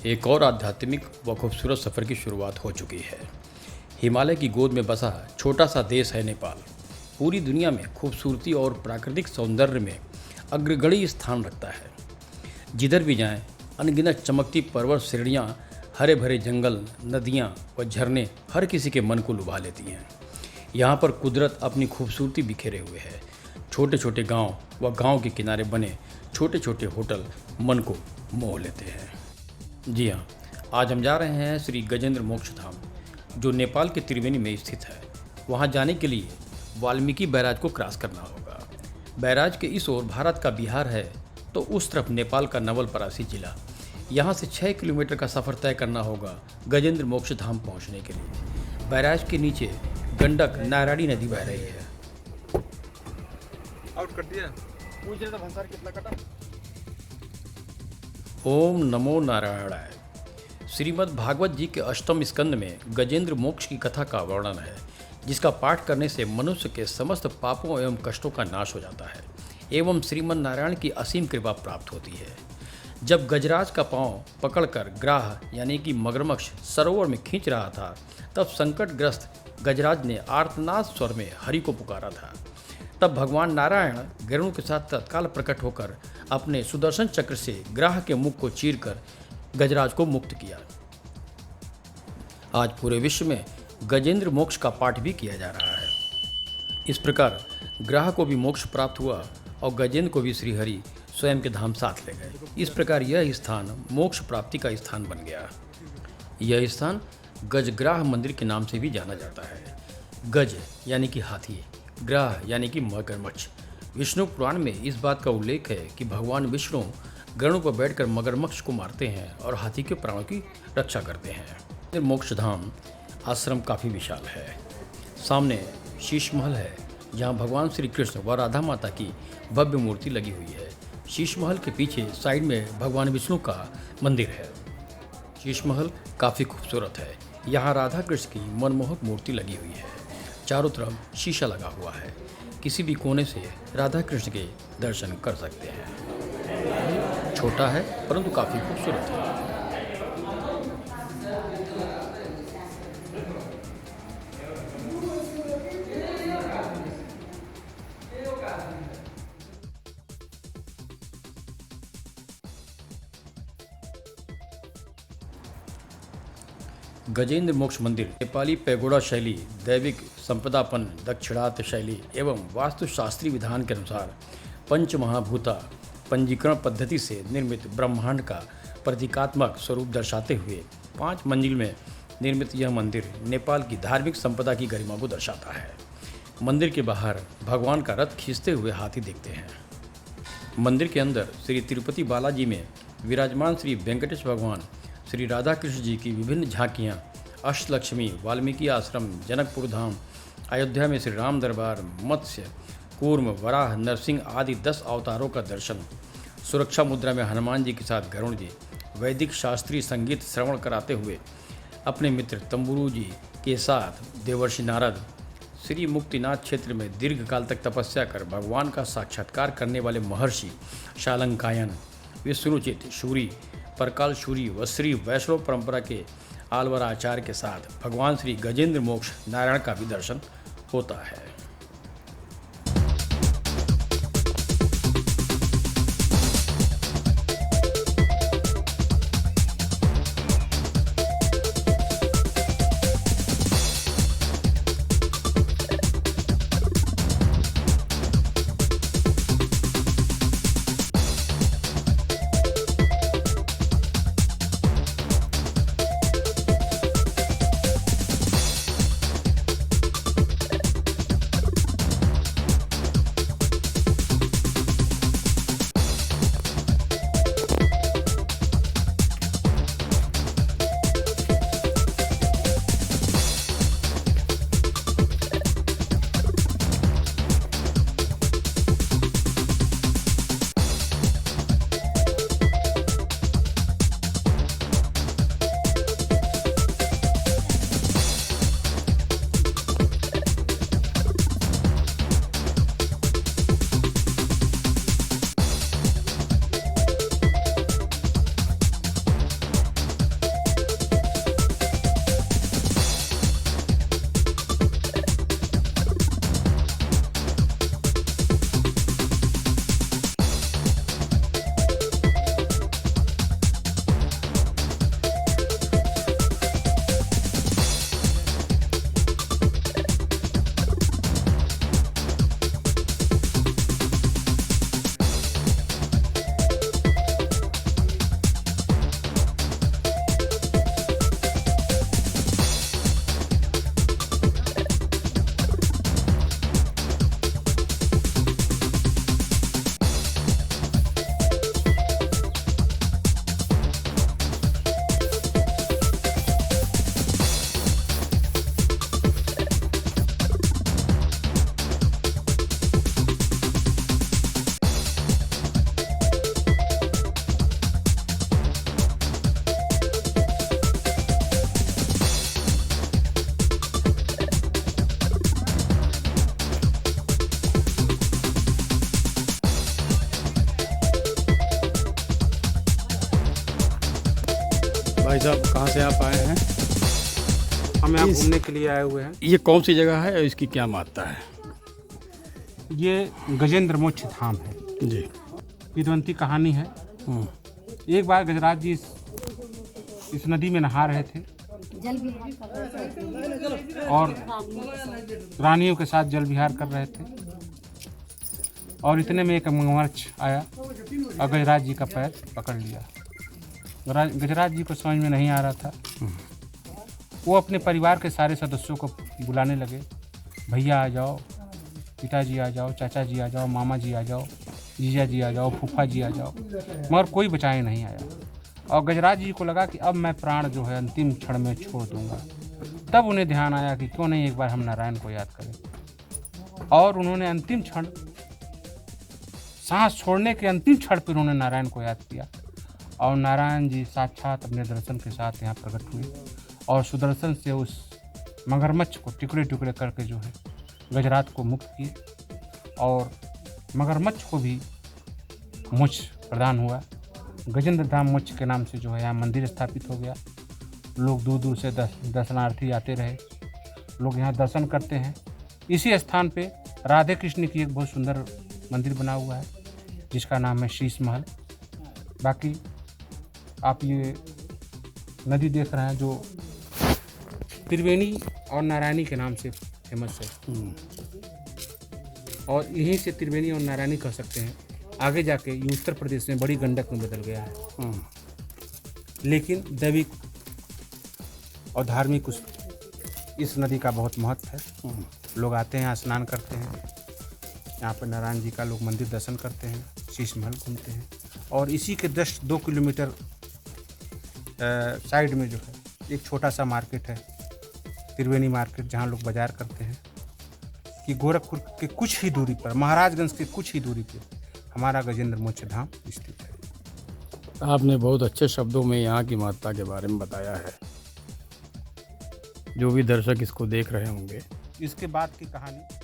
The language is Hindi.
एक और आध्यात्मिक व खूबसूरत सफ़र की शुरुआत हो चुकी है। हिमालय की गोद में बसा छोटा सा देश है नेपाल। पूरी दुनिया में खूबसूरती और प्राकृतिक सौंदर्य में अग्रगण्य स्थान रखता है। जिधर भी जाएं, अनगिनत चमकती पर्वत श्रेणियाँ, हरे भरे जंगल, नदियाँ व झरने हर किसी के मन को लुभा लेती हैं। यहाँ पर कुदरत अपनी खूबसूरती बिखेरे हुए है। छोटे छोटे गांव व गांव के किनारे बने छोटे छोटे होटल मन को मोह लेते हैं। जी हाँ, आज हम जा रहे हैं श्री गजेंद्र मोक्ष धाम, जो नेपाल के त्रिवेणी में स्थित है। वहाँ जाने के लिए वाल्मीकि बैराज को क्रॉस करना होगा। बैराज के इस ओर भारत का बिहार है, तो उस तरफ नेपाल का नवलपरासी जिला। यहाँ से 6 किलोमीटर का सफ़र तय करना होगा गजेंद्र मोक्ष धाम पहुँचने के लिए। बैराज के नीचे गंडक नारायणी नदी बह रही है। आउट कर दिया। पूछ रहे थे भंसार कितना कटा। ओम नमो नारायणाय। श्रीमद् भागवत जी के अष्टम स्कंद में गजेंद्र मोक्ष की कथा का वर्णन है, जिसका पाठ करने से मनुष्य के समस्त पापों एवं कष्टों का नाश हो जाता है एवं श्रीमद् नारायण की असीम कृपा प्राप्त होती है। जब गजराज का पांव पकड़कर ग्राह यानी कि मगरमच्छ सरोवर में खींच रहा था, तब संकटग्रस्त गजराज ने आर्तनाद स्वर में हरि को पुकारा था। तब भगवान नारायण गरुड़ के साथ तत्काल प्रकट होकर अपने सुदर्शन चक्र से ग्राह के मुख को चीरकर गजराज को मुक्त किया। आज पूरे विश्व में गजेंद्र मोक्ष का पाठ भी किया जा रहा है। इस प्रकार ग्राह को भी मोक्ष प्राप्त हुआ और गजेंद्र को भी श्रीहरि स्वयं के धाम साथ ले गए। इस प्रकार यह स्थान मोक्ष प्राप्ति का स्थान बन गया। यह स्थान गजग्राह मंदिर के नाम से भी जाना जाता है। गज यानी कि हाथी, ग्राह यानी कि मगरमच्छ। विष्णु पुराण में इस बात का उल्लेख है कि भगवान विष्णु गरुड़ पर बैठकर मगरमच्छ को मारते हैं और हाथी के प्राणों की रक्षा करते हैं। मोक्ष धाम आश्रम काफ़ी विशाल है। सामने शीश महल है, जहाँ भगवान श्री कृष्ण व राधा माता की भव्य मूर्ति लगी हुई है। शीश महल के पीछे साइड में भगवान विष्णु का मंदिर है। शीश महल काफ़ी खूबसूरत है। यहाँ राधा कृष्ण की मनमोहक मूर्ति लगी हुई है। चारों तरफ शीशा लगा हुआ है। किसी भी कोने से राधा कृष्ण के दर्शन कर सकते हैं। छोटा है परंतु काफ़ी खूबसूरत है। गजेंद्र मोक्ष मंदिर नेपाली पैगोडा शैली, दैविक संपदापन, दक्षिणात्य शैली एवं वास्तुशास्त्रीय विधान के अनुसार पंचमहाभूता पंजीकरण पद्धति से निर्मित ब्रह्मांड का प्रतीकात्मक स्वरूप दर्शाते हुए 5 मंजिल में निर्मित यह मंदिर नेपाल की धार्मिक संपदा की गरिमा को दर्शाता है। मंदिर के बाहर भगवान का रथ खींचते हुए हाथी दिखते हैं। मंदिर के अंदर श्री तिरुपति बालाजी में विराजमान श्री वेंकटेश भगवान, श्री राधा कृष्ण जी की विभिन्न झांकियाँ, अष्टलक्ष्मी, वाल्मीकि आश्रम, जनकपुर धाम, अयोध्या में श्री राम दरबार, मत्स्य, कूर्म, वराह, नरसिंह आदि 10 अवतारों का दर्शन, सुरक्षा मुद्रा में हनुमान जी के साथ गरुड़ जी, वैदिक शास्त्रीय संगीत श्रवण कराते हुए अपने मित्र तंबुरु जी के साथ देवर्षि नारद, श्री मुक्तिनाथ क्षेत्र में दीर्घकाल तक तपस्या कर भगवान का साक्षात्कार करने वाले महर्षि शालंकायन, विष्णुचित शूरी, परकाल शूरी व श्री वैष्णव परंपरा के आलवर आचार्य के साथ भगवान श्री गजेंद्र मोक्ष नारायण का भी दर्शन होता है। भाई साहब कहाँ से आप आए हैं? हम यहाँ घूमने के लिए आए हुए हैं। ये कौन सी जगह है और इसकी क्या महत्ता है? ये गजेंद्र मोक्ष धाम है। जी। किदवंती कहानी है। एक बार गजराज जी इस नदी में नहा रहे थे और रानियों के साथ जल विहार कर रहे थे और इतने में एक मगरमच्छ आया और गजराज जी का पैर पकड़ लिया। गजराज जी को समझ में नहीं आ रहा था। वो अपने परिवार के सारे सदस्यों को बुलाने लगे, भैया आ जाओ, पिताजी आ जाओ, चाचा जी आ जाओ, मामा जी आ जाओ, जीजा जी आ जाओ, फूफा जी आ जाओ, मगर कोई बचाए नहीं आया। और गजराज जी को लगा कि अब मैं प्राण जो है अंतिम क्षण में छोड़ दूंगा। तब उन्हें ध्यान आया कि क्यों नहीं एक बार हम नारायण को याद करें, और उन्होंने अंतिम क्षण, सांस छोड़ने के अंतिम क्षण पर उन्होंने नारायण को याद किया और नारायण जी साक्षात अपने दर्शन के साथ यहाँ प्रकट हुए और सुदर्शन से उस मगरमच्छ को टुकड़े टुकड़े करके जो है गजराज को मुक्त किए और मगरमच्छ को भी मोक्ष प्रदान हुआ। गजेंद्र धाम मोक्ष के नाम से जो है यहाँ मंदिर स्थापित हो गया। लोग दूर दूर से दर्शनार्थी आते रहे, लोग यहाँ दर्शन करते हैं। इसी स्थान पे राधे कृष्ण की एक बहुत सुंदर मंदिर बना हुआ है जिसका नाम है शीश महल। बाकी आप ये नदी देख रहे हैं जो त्रिवेणी और नारायणी के नाम से फेमस है और यहीं से त्रिवेणी और नारायणी कह सकते हैं। आगे जाके ये उत्तर प्रदेश में बड़ी गंडक में बदल गया है। लेकिन दैविक और धार्मिक इस नदी का बहुत महत्व है। लोग आते हैं, स्नान करते हैं, यहाँ पर नारायण जी का लोग मंदिर दर्शन करते हैं, शीश महल घूमते हैं और इसी के 2 किलोमीटर साइड में जो है एक छोटा सा मार्केट है, त्रिवेणी मार्केट, जहाँ लोग बाजार करते हैं। कि गोरखपुर के कुछ ही दूरी पर, महाराजगंज के कुछ ही दूरी पर हमारा गजेंद्र मोक्ष धाम स्थित है। आपने बहुत अच्छे शब्दों में यहाँ की महत्ता के बारे में बताया है। जो भी दर्शक इसको देख रहे होंगे, इसके बाद की कहानी